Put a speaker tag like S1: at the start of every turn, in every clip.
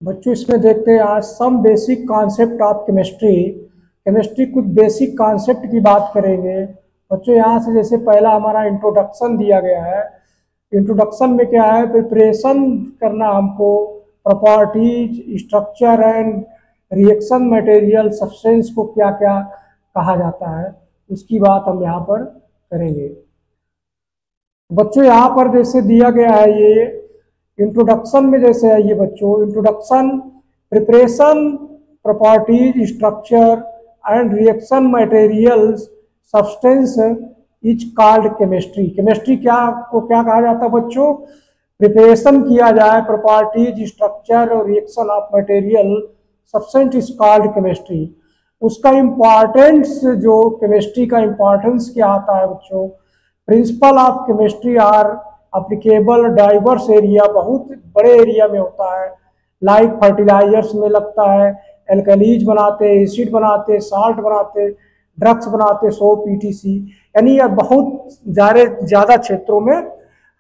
S1: बच्चों इसमें देखते हैं आज some basic concept of chemistry कुछ बेसिक कॉन्सेप्ट की बात करेंगे। बच्चों यहाँ से जैसे पहला हमारा इंट्रोडक्शन दिया गया है। इंट्रोडक्शन में क्या है, प्रिपरेशन करना हमको properties, structure and reaction material, substance को क्या क्या कहा जाता है उसकी बात हम यहाँ पर करेंगे। बच्चों यहाँ पर जैसे दिया गया है ये इंट्रोडक्शन में जैसे है ये बच्चों introduction, preparation, properties, structure and reaction materials, substance is called chemistry. Chemistry क्या को क्या कहा जाता है बच्चों? प्रिपरेशन किया जाए, प्रॉपर्टीज, स्ट्रक्चर और reaction of material, substance is called chemistry. उसका इम्पॉर्टेंस, जो केमिस्ट्री का इम्पॉर्टेंस क्या आता है बच्चों? Principle of chemistry are applicable diverse area, बहुत बड़े एरिया में होता है। लाइक फर्टिलाइजर्स में लगता है, एल्कलीज बनाते, एसिड बनाते, साल्ट बनाते, ड्रग्स बनाते, सोप, पीटीसी, यानी बहुत ज़्यादा क्षेत्रों में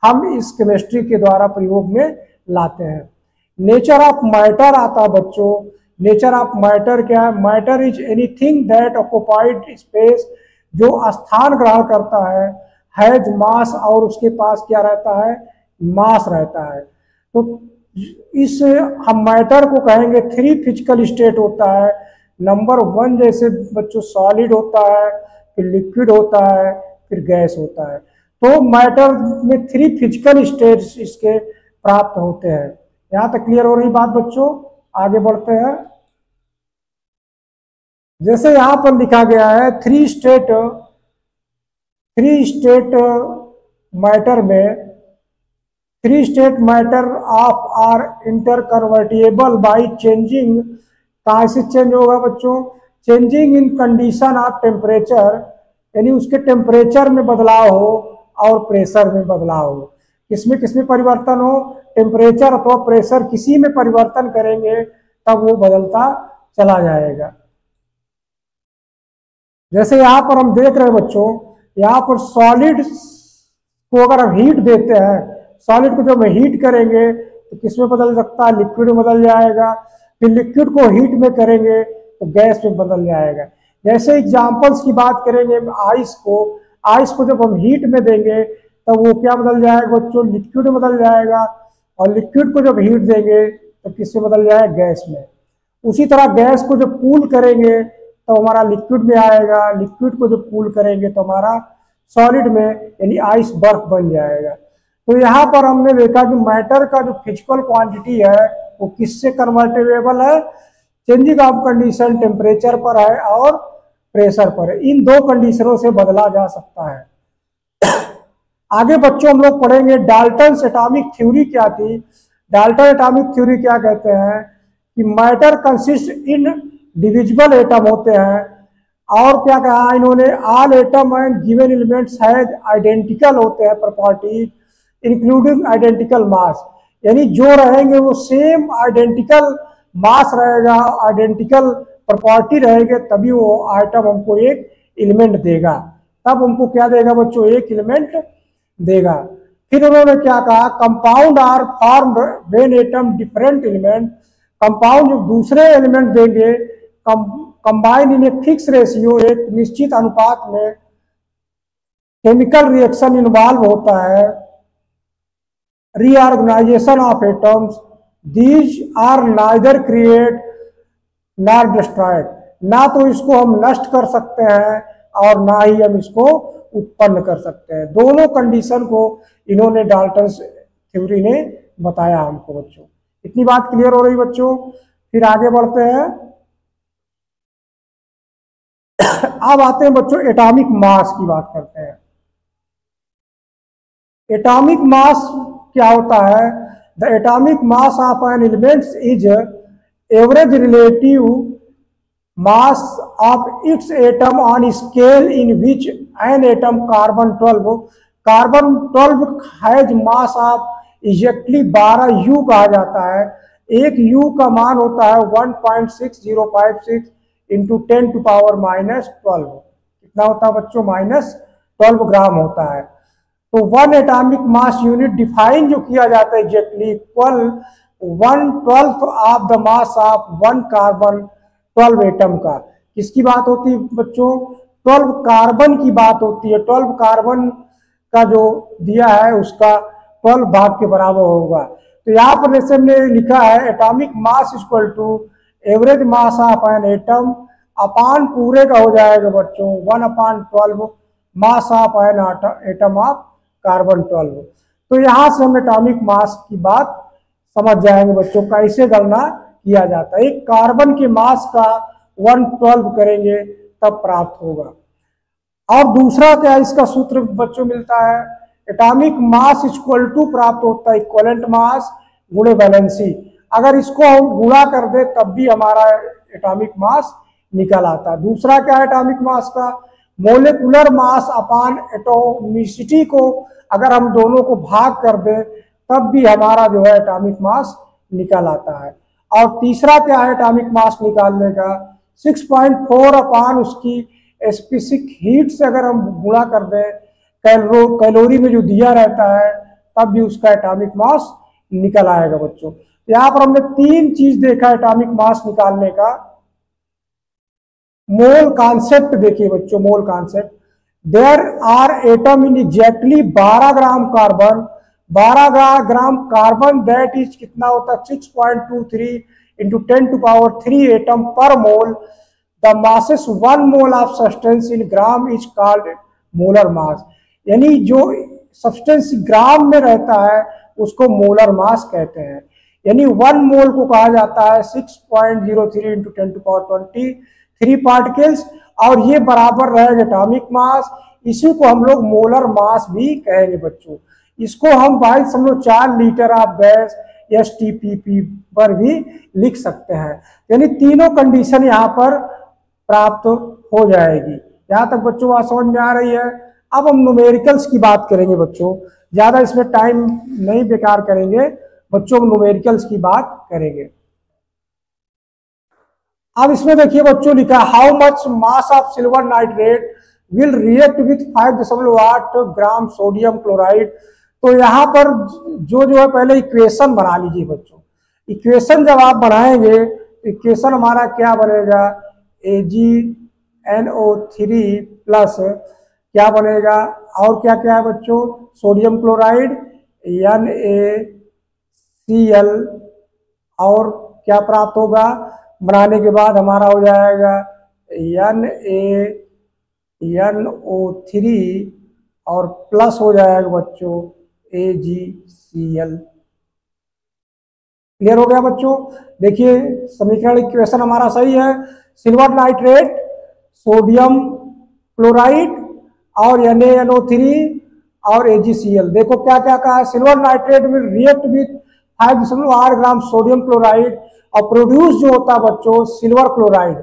S1: हम इस केमिस्ट्री के द्वारा प्रयोग में लाते हैं। नेचर ऑफ मैटर आता है बच्चों। नेचर ऑफ मैटर क्या है? Matter is anything that occupied space, जो स्थान ग्रहण करता है, हैज मास, और उसके पास क्या रहता है? मास रहता है। तो इस हम मैटर को कहेंगे 3 फिजिकल स्टेट होता है। नंबर 1 जैसे बच्चों सॉलिड होता है, फिर लिक्विड होता है, फिर गैस होता है। तो मैटर में 3 फिजिकल स्टेट्स इसके प्राप्त होते हैं। यहाँ तक क्लियर हो रही बात बच्चों? आगे बढ़ते हैं। जैसे यहाँ पर लिखा गया है 3 स्टेट मैटर में, 3 state matter of are interconvertible by changing. कहाँ से चेंज होगा बच्चों? Changing in condition of temperature, यानी उसके टेम्परेचर में बदलाव हो और प्रेशर में बदलाव हो। किसमें परिवर्तन हो? टेम्परेचर अथवा प्रेशर किसी में परिवर्तन करेंगे तब वो बदलता चला जाएगा। जैसे यहाँ पर हम देख रहे हैं बच्चों, यहाँ पर सॉलिड को अगर हम हीट देते हैं, सॉलिड को जब हम हीट करेंगे तो किसमें बदल सकता है? लिक्विड में बदल जाएगा। फिर लिक्विड को हीट में करेंगे तो गैस में बदल जाएगा। जैसे एग्जांपल्स की बात करेंगे आइस को जब हम हीट में देंगे तब वो क्या बदल जाएगा बच्चों? लिक्विड में बदल जाएगा। और लिक्विड को जब हीट देंगे तो किसमें बदल जाएगा? गैस में। उसी तरह गैस को जब कूल करेंगे तो हमारा लिक्विड में आएगा, लिक्विड को जब कूल करेंगे तो हमारा सॉलिड में, यानी आइस बर्फ बन जाएगा। तो यहाँ पर हमने देखा कि मैटर का जो फिजिकल क्वांटिटी है वो किससे कन्वर्टेबल है? चेंजिंग ऑफ कंडीशन, टेम्परेचर पर है और प्रेशर पर है। इन 2 कंडीशनों से बदला जा सकता है। आगे बच्चों हम लोग पढ़ेंगे डाल्टन्स एटॉमिक थ्योरी क्या थी। डाल्टन एटॉमिक थ्योरी क्या कहते हैं कि matter consist in divisible atom होते हैं। और क्या कहा इन्होंने? All atom and given elements has identical होते हैं प्रॉपर्टीज इंक्लूडिंग आइडेंटिकल मास, यानी जो रहेंगे वो सेम आइडेंटिकल मास रहेगा, आइडेंटिकल प्रॉपर्टी रहेंगे, तभी वो आइटम हमको एक एलिमेंट देगा। तब हमको क्या देगा बच्चों? एक एलिमेंट देगा। फिर उन्होंने क्या कहा? Compound are formed when atom different element, compound जो दूसरे एलिमेंट देंगे combine in a fix ratio, एक निश्चित अनुपात में केमिकल रिएक्शन इन्वॉल्व होता है। Reorganization of atoms, these are neither create nor destroyed, ना तो इसको हम नष्ट कर सकते हैं और ना ही हम इसको उत्पन्न कर सकते हैं। दोनों कंडीशन को इन्होंने डाल्टन्स थ्योरी ने बताया हमको बच्चों। इतनी बात क्लियर हो रही बच्चों? फिर आगे बढ़ते हैं। अब आते हैं बच्चों एटॉमिक मास की बात करते हैं। एटॉमिक मास क्या होता है? The atomic mass of an element is average relative mass of its atom on scale in which an atom carbon 12 has mass of exactly 12 U कहा जाता है। एक U का मान होता है 1.6056 इंटू 10 टू पावर -12। कितना होता है बच्चों? -12 ग्राम होता है। तो 1 एटॉमिक मास यूनिट डिफाइन जो किया जाता है exactly equal 1/12 of the mass of 1 carbon 12 atom का। किसकी बात होती है बच्चों? 12 कार्बन की बात होती है। 12 कार्बन का जो दिया है उसका 12 भाग के बराबर होगा। तो यहाँ पर जैसे हमने लिखा है atomic mass equal to average mass of an atom upon पूरे का हो जाएगा बच्चों 1/12 mass of an atom of carbon 12। तो यहाँ से हम एटॉमिक मास की बात समझ जाएंगे बच्चों, कैसे गणना किया जाता है। एक कार्बन के मास का 1/12 करेंगे तब प्राप्त होगा। और दूसरा क्या इसका सूत्र बच्चों मिलता है, एटॉमिक मास इक्वल टू प्राप्त होता है इक्वलेंट मास गुणे वैलेंसी। अगर इसको हम गुणा कर दे तब भी हमारा एटॉमिक मास निकल आता है। दूसरा क्या है एटॉमिक मास का, मोलिकुलर मास अपान एटोमिसिटी को अगर हम दोनों को भाग कर दे तब भी हमारा जो है एटॉमिक मास निकल आता है। और तीसरा क्या है एटॉमिक मास निकालने का, 6.4 अपान उसकी स्पेसिफिक हीट से अगर हम गुणा कर दें कैलोरी में जो दिया रहता है तब भी उसका एटॉमिक मास निकल आएगा बच्चों। यहाँ पर हमने 3 चीज देखा एटॉमिक मास निकालने का। मोल कॉन्सेप्ट देखिए बच्चों, mole concept, there are atom in exactly 12 gram carbon, 12 gram carbon that is कितना होता है 6.23 into 10⁻³ atom per mole. The masses 1 mole of substance in gram is called molar mass. यानी जो substance ग्राम में रहता है उसको मोलर मास कहते हैं। यानी 1 मोल को कहा जाता है 6.03 इंटू 10⁻23 पार्टिकल्स, और ये बराबर रहेगा एटॉमिक मास। इसी को हम लोग मोलर मास भी कहेंगे बच्चों। इसको हम 22.4 लीटर ऑफ गैस STPP पर भी लिख सकते हैं। यानी तीनों कंडीशन यहाँ पर प्राप्त हो जाएगी। यहाँ तक बच्चों बात समझ में आ रही है। अब हम न्यूमेरिकल्स की बात करेंगे बच्चों, ज्यादा इसमें टाइम नहीं बेकार करेंगे बच्चों, न्यूमेरिकल्स की बात करेंगे। अब इसमें देखिए बच्चों लिखा how much mass of silver nitrate will react with 5.8 gram sodium chloride. तो यहाँ पर जो है पहले इक्वेशन बना लीजिए बच्चों। इक्वेशन जब आप बनाएंगे इक्वेशन हमारा क्या बनेगा, AgNO3 प्लस क्या बनेगा और क्या क्या है बच्चों, सोडियम क्लोराइड NaCl, और क्या प्राप्त होगा बनाने के बाद हमारा हो जाएगा NaNO3 और प्लस हो जाएगा बच्चों AgCl। क्लियर हो गया बच्चों। देखिए समीकरण इक्वेशन हमारा सही है, सिल्वर नाइट्रेट, सोडियम क्लोराइड और NaNO3 और AgCl। देखो क्या क्या कहा है, silver nitrate will react with 5.8 gram sodium chloride और प्रोड्यूस जो होता है बच्चों सिल्वर क्लोराइड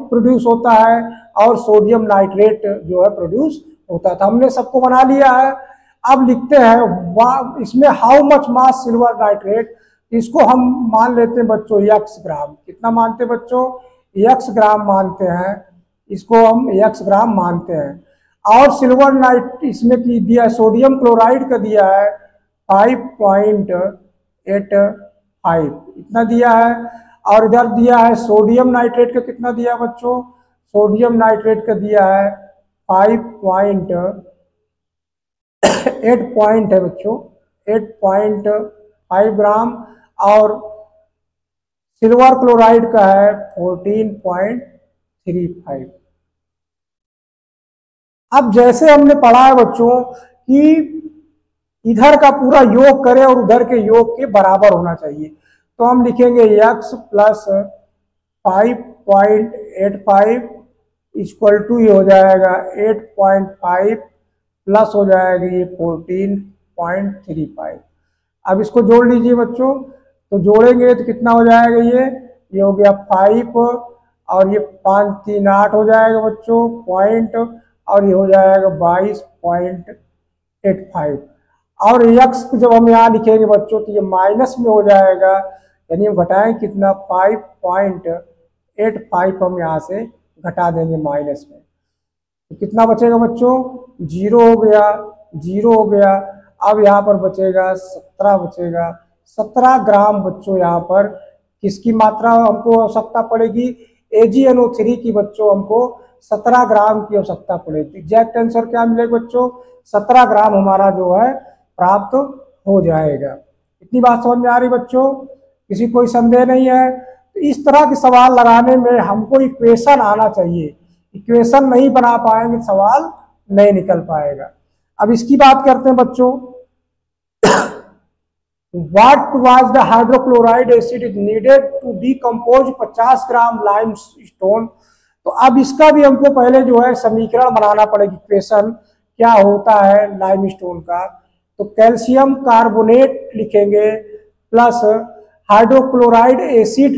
S1: प्रोड्यूस होता है और सोडियम नाइट्रेट जो है प्रोड्यूस होता है। तो हमने सबको बना लिया है। अब लिखते हैं इसमें how much mass silver nitrate, इसको हम मान लेते हैं बच्चों x ग्राम। कितना मानते हैं बच्चों, x ग्राम मानते हैं, इसको हम x ग्राम मानते हैं। और सिल्वर नाइट इसमें की दिया सोडियम क्लोराइड का दिया है 5.85 इतना दिया है, और इधर दिया है सोडियम नाइट्रेट का कितना दिया बच्चों, सोडियम नाइट्रेट का दिया है 8 है बच्चों 8.5 ग्राम, और सिल्वर क्लोराइड का है 14.35। अब जैसे हमने पढ़ा है बच्चों कि इधर का पूरा योग करें और उधर के योग के बराबर होना चाहिए, तो हम लिखेंगे x प्लस 5.85 इक्वल टू ये हो जाएगा 8.5 प्लस हो जाएगा ये 14.35। अब इसको जोड़ लीजिए बच्चों, तो जोड़ेंगे तो कितना हो जाएगा, ये हो गया 5 और ये 5 3 8 हो जाएगा बच्चों पॉइंट, और ये हो जाएगा 22.85। और x जब हम यहाँ लिखेंगे बच्चों तो ये माइनस में हो जाएगा, यानी हम घटाएं कितना 5.85 हम यहाँ से घटा देंगे माइनस में, तो कितना बचेगा बच्चों 0 हो गया 0 हो गया। अब यहाँ पर बचेगा 17 बचेगा, 17 ग्राम बच्चों यहाँ पर किसकी मात्रा हमको आवश्यकता पड़ेगी, AgNO3 की बच्चों हमको 17 ग्राम की आवश्यकता पड़ेगी। एग्जैक्ट आंसर क्या मिलेगा बच्चों, 17 ग्राम हमारा जो है प्राप्त हो जाएगा। इतनी बात समझ में आ रही बच्चों, किसी कोई संदेह नहीं है। तो इस तरह के सवाल लगाने में हमको इक्वेशन आना चाहिए, इक्वेशन नहीं बना पाएंगे सवाल नहीं निकल पाएगा। अब इसकी बात करते हैं बच्चों, What was the hydrochloride acid is needed to decompose 50 gram limestone। तो अब इसका भी हमको पहले जो है समीकरण बनाना पड़ेगा, इक्वेशन क्या होता है लाइमस्टोन का। तो कैल्शियम कार्बोनेट लिखेंगे प्लस हाइड्रोक्लोराइड एसिड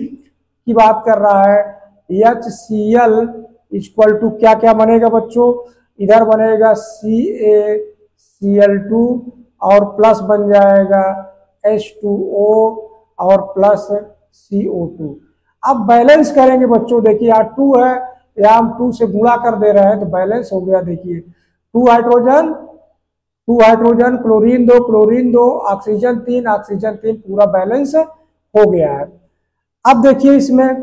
S1: की बात कर रहा है, HCl इक्वल टू क्या क्या बनेगा बच्चों, इधर बनेगा CaCl2 और प्लस बन जाएगा H2O और प्लस CO2। अब बैलेंस करेंगे बच्चों, देखिए यहाँ 2 है, यहाँ हम 2 से गुणा कर दे रहे हैं तो बैलेंस हो गया। देखिए 2 हाइड्रोजन क्लोरीन 2 ऑक्सीजन 3 पूरा बैलेंस हो गया है। अब देखिए इसमें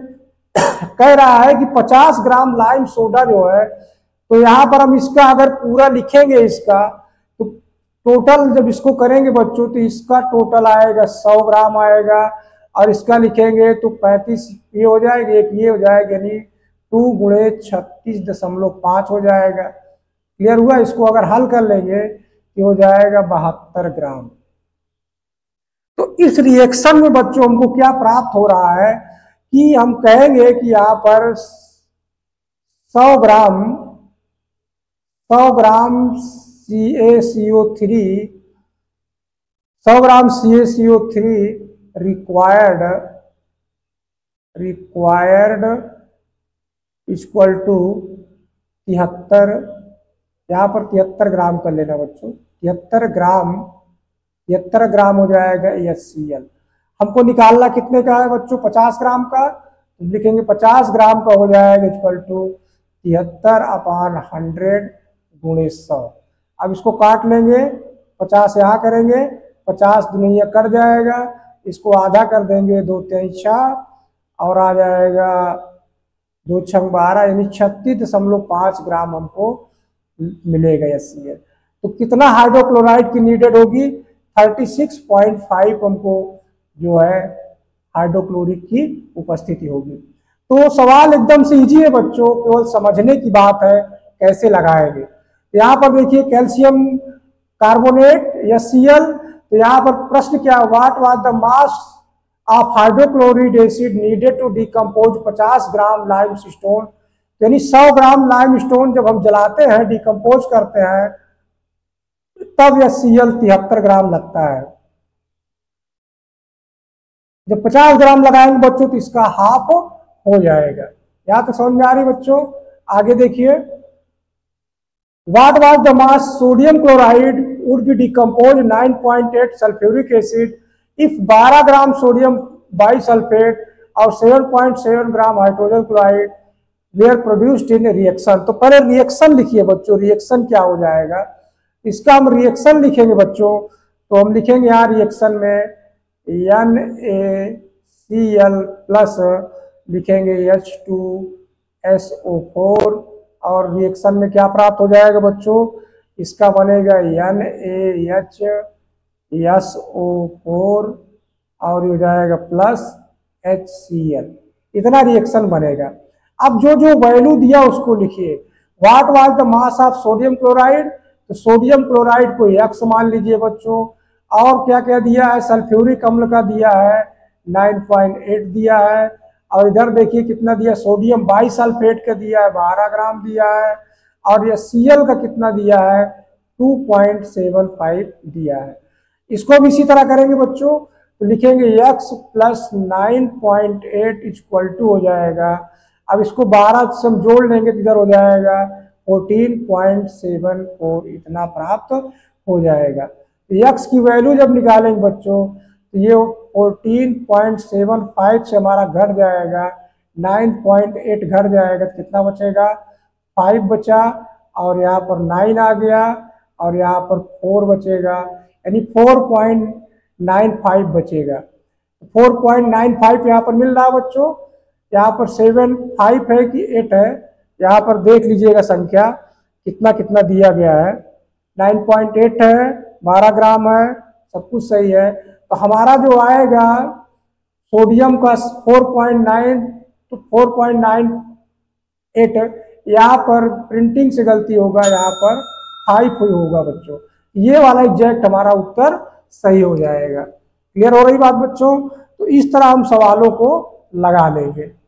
S1: कह रहा है कि 50 ग्राम लाइम सोडा जो है, तो यहाँ पर हम इसका अगर पूरा लिखेंगे इसका तो टोटल जब इसको करेंगे बच्चों तो इसका टोटल आएगा 100 ग्राम आएगा, और इसका लिखेंगे तो 35 ये हो जाएगा, एक ये हो जाएगा, यानी 2 गुणे 36.5 हो जाएगा। क्लियर हुआ। इसको अगर हल कर लेंगे तो हो जाएगा 72 ग्राम। तो इस रिएक्शन में बच्चों हमको क्या प्राप्त हो रहा है कि हम कहेंगे कि यहाँ पर 100 gram CaCO3 100 gram CaCO3 required equal to 73, यहाँ पर 73 ग्राम कर लेना बच्चों, 73 ग्राम हो जाएगा HCl। हमको निकालना कितने का है बच्चों, 50 ग्राम का, तो लिखेंगे 50 ग्राम का हो जाएगा इक्वल टू 73/100 गुणे 100। अब इसको काट लेंगे, 50 यहाँ करेंगे, 50 दुनिया कट जाएगा, इसको आधा कर देंगे, 2 3 6 और आ जाएगा 2 6 12, यानी 36.5 ग्राम हमको मिलेगा HCl। तो कितना हाइड्रोक्लोराइड की नीडेड होगी, 36.5 हमको जो है हाइड्रोक्लोरिक की उपस्थिति होगी। तो सवाल एकदम से इजी है बच्चों, केवल समझने की बात है कैसे लगाएंगे। यहाँ पर देखिए कैल्शियम कार्बोनेट HCl, तो यहाँ पर प्रश्न क्या, what was the mass of hydrochloric acid needed to decompose 50 gram limestone. यानी 100 ग्राम लाइमस्टोन जब हम जलाते हैं, डिकम्पोज करते हैं, तब HCl 73 ग्राम लगता है। जब 50 ग्राम लगाएंगे बच्चों तो इसका हाफ हो जाएगा। यहां तक समझ में आ रही बच्चों। आगे देखिए, what was the mass sodium chloride would be decompose 9.8 sulphuric acid if 12 gram sodium bisulphate और 7.7 gram hydrogen chloride were produced in reaction. तो पहले रिएक्शन लिखिए बच्चों, रिएक्शन क्या हो जाएगा, इसका हम रिएक्शन लिखेंगे बच्चों। तो हम लिखेंगे यहाँ रिएक्शन में NaCl प्लस लिखेंगे H2SO4, और रिएक्शन में क्या प्राप्त हो जाएगा बच्चों, इसका बनेगा NaHSO4 और हो जाएगा प्लस HCl। इतना रिएक्शन बनेगा। अब जो जो वैल्यू दिया उसको लिखिए। What was the mass of sodium chloride, तो सोडियम क्लोराइड को X मान लीजिए बच्चों, और क्या क्या दिया है, सल्फ्यूरिक अम्ल का दिया है 9.8 दिया है, और इधर देखिए कितना दिया, सोडियम बाइसल्फेट का दिया है 12 ग्राम दिया है, और ये Cl का कितना दिया है 2.75 दिया है। इसको भी इसी तरह करेंगे बच्चों, तो लिखेंगे X प्लस 9.8 इक्वल टू हो जाएगा, अब इसको 12 से हम जोड़ लेंगे तो इधर हो जाएगा 14.74, इतना प्राप्त हो जाएगा। तो X की वैल्यू जब निकालेंगे बच्चों तो ये 14.75 से हमारा घट जाएगा, 9.8 घट जाएगा तो कितना बचेगा, 5 बचा, और यहाँ पर 9 आ गया, और यहाँ पर 4 बचेगा, यानी 4.95 बचेगा। 4.95 यहाँ पर मिल रहा है बच्चों। यहाँ पर 7.5 है कि 8 है, यहाँ पर देख लीजिएगा संख्या कितना कितना दिया गया है। 9.8 है, 12 ग्राम है, सब कुछ सही है। तो हमारा जो आएगा सोडियम का 4.9 तो 4.98, यहाँ पर प्रिंटिंग से गलती होगा, यहाँ पर 5 होगा बच्चों। ये वाला एग्जैक्ट हमारा उत्तर सही हो जाएगा। क्लियर हो रही बात बच्चों? तो इस तरह हम सवालों को लगा लेंगे।